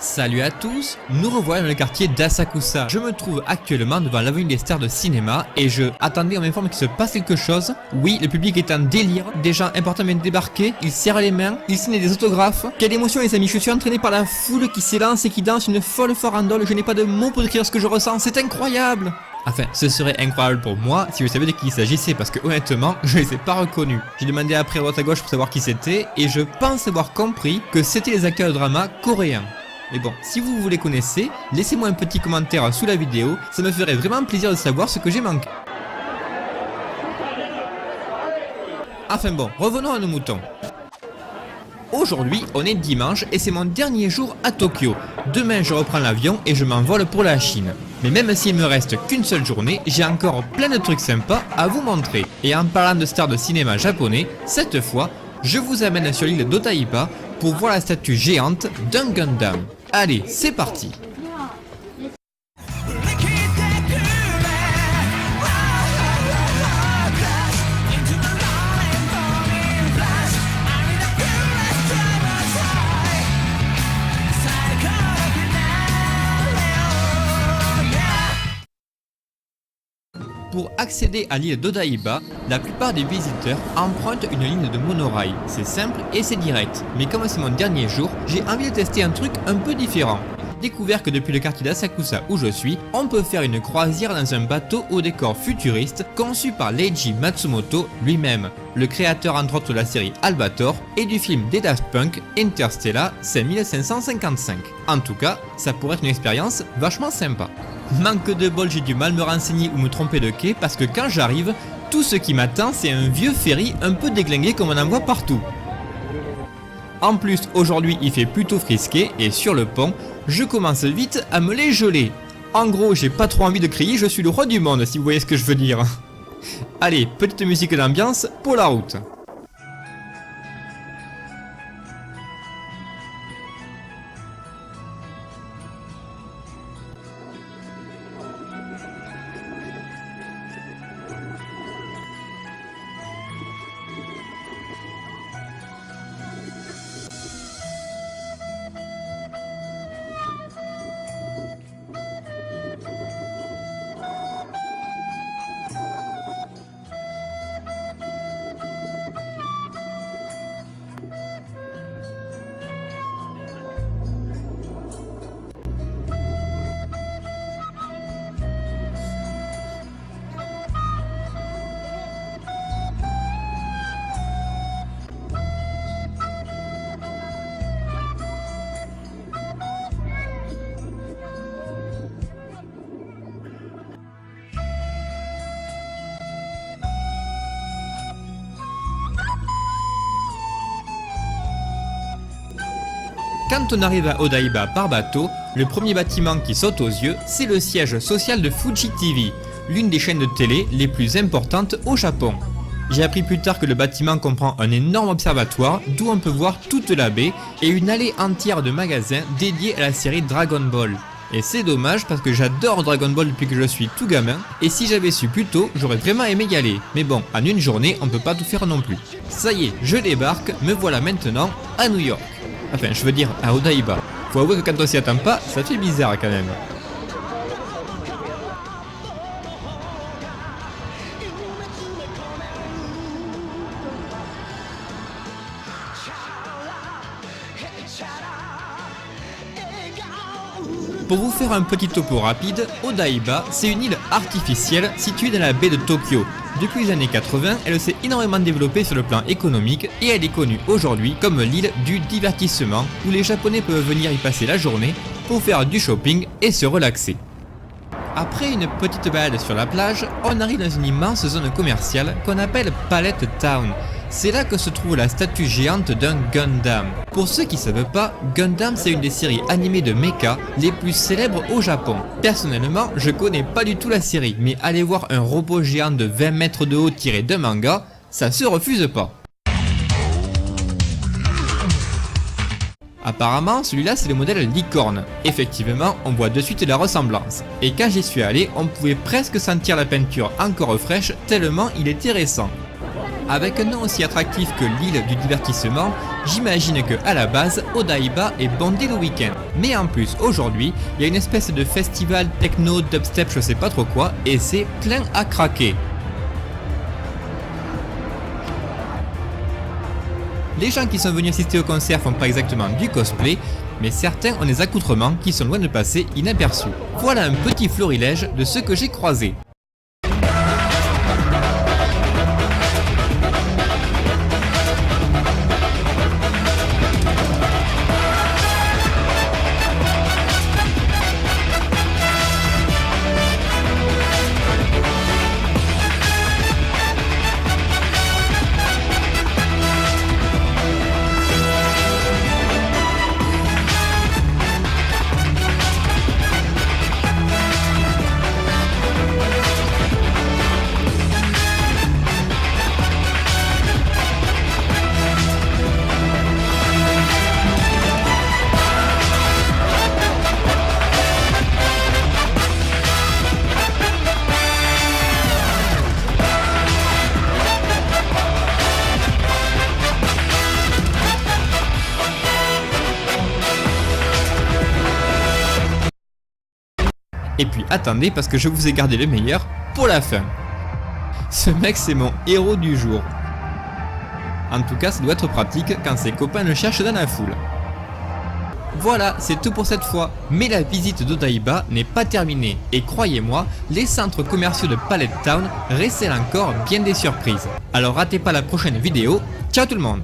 Salut à tous, nous revoilà dans le quartier d'Asakusa. Je me trouve actuellement devant l'avenue des stars de cinéma et attendez, on m'informe qu'il se passe quelque chose. Oui, le public est en délire, des gens importants viennent débarquer, ils serrent les mains, ils signent des autographes. Quelle émotion les amis, je suis entraîné par la foule qui s'élance et qui danse une folle farandole, je n'ai pas de mots pour décrire ce que je ressens, c'est incroyable. Enfin, ce serait incroyable pour moi si je savais de qui il s'agissait parce que honnêtement, je les ai pas reconnus. J'ai demandé après à droite à gauche pour savoir qui c'était et je pense avoir compris que c'était les acteurs de drama coréens. Mais bon, si vous les connaissez, laissez-moi un petit commentaire sous la vidéo, ça me ferait vraiment plaisir de savoir ce que j'ai manqué. Enfin bon, revenons à nos moutons. Aujourd'hui, on est dimanche et c'est mon dernier jour à Tokyo. Demain, je reprends l'avion et je m'envole pour la Chine. Mais même s'il me reste qu'une seule journée, j'ai encore plein de trucs sympas à vous montrer. Et en parlant de stars de cinéma japonais, cette fois, je vous amène sur l'île d'Odaiba pour voir la statue géante d'un Gundam. Allez, c'est parti! Pour accéder à l'île d'Odaiba, la plupart des visiteurs empruntent une ligne de monorail. C'est simple et c'est direct. Mais comme c'est mon dernier jour, j'ai envie de tester un truc un peu différent. Découvert que depuis le quartier d'Asakusa où je suis, on peut faire une croisière dans un bateau au décor futuriste conçu par Leiji Matsumoto lui-même, le créateur entre autres de la série Albator et du film des Daft Punk Interstellar 5555. En tout cas, ça pourrait être une expérience vachement sympa. Manque de bol, j'ai du mal me renseigner ou me tromper de quai parce que quand j'arrive, tout ce qui m'attend c'est un vieux ferry un peu déglingué comme on en voit partout. En plus, aujourd'hui il fait plutôt frisqué et sur le pont, je commence vite à me les geler. En gros, j'ai pas trop envie de crier, je suis le roi du monde si vous voyez ce que je veux dire. Allez, petite musique d'ambiance pour la route. Quand on arrive à Odaiba par bateau, le premier bâtiment qui saute aux yeux, c'est le siège social de Fuji TV, l'une des chaînes de télé les plus importantes au Japon. J'ai appris plus tard que le bâtiment comprend un énorme observatoire d'où on peut voir toute la baie et une allée entière de magasins dédiés à la série Dragon Ball. Et c'est dommage parce que j'adore Dragon Ball depuis que je suis tout gamin et si j'avais su plus tôt, j'aurais vraiment aimé y aller. Mais bon, en une journée, on peut pas tout faire non plus. Ça y est, je débarque, me voilà maintenant à New York. Enfin, je veux dire à Odaiba. Faut avouer que quand on s'y attend pas, ça fait bizarre quand même. Pour vous faire un petit topo rapide, Odaiba, c'est une île artificielle située dans la baie de Tokyo. Depuis les années 80, elle s'est énormément développée sur le plan économique et elle est connue aujourd'hui comme l'île du divertissement où les Japonais peuvent venir y passer la journée pour faire du shopping et se relaxer. Après une petite balade sur la plage, on arrive dans une immense zone commerciale qu'on appelle Palette Town. C'est là que se trouve la statue géante d'un Gundam. Pour ceux qui ne savent pas, Gundam c'est une des séries animées de mecha les plus célèbres au Japon. Personnellement, je connais pas du tout la série, mais aller voir un robot géant de 20 mètres de haut tiré d'un manga, ça se refuse pas. Apparemment, celui-là c'est le modèle licorne. Effectivement, on voit de suite la ressemblance. Et quand j'y suis allé, on pouvait presque sentir la peinture encore fraîche tellement il était récent. Avec un nom aussi attractif que l'île du divertissement, j'imagine que à la base, Odaiba est bondé le week-end. Mais en plus, aujourd'hui, il y a une espèce de festival techno, dubstep, je sais pas trop quoi, et c'est plein à craquer. Les gens qui sont venus assister au concert font pas exactement du cosplay, mais certains ont des accoutrements qui sont loin de passer inaperçus. Voilà un petit florilège de ceux que j'ai croisés. Et puis attendez parce que je vous ai gardé le meilleur pour la fin. Ce mec c'est mon héros du jour. En tout cas ça doit être pratique quand ses copains le cherchent dans la foule. Voilà, c'est tout pour cette fois. Mais la visite d'Odaiba n'est pas terminée. Et croyez-moi, les centres commerciaux de Pallet Town récèlent encore bien des surprises. Alors ratez pas la prochaine vidéo. Ciao tout le monde!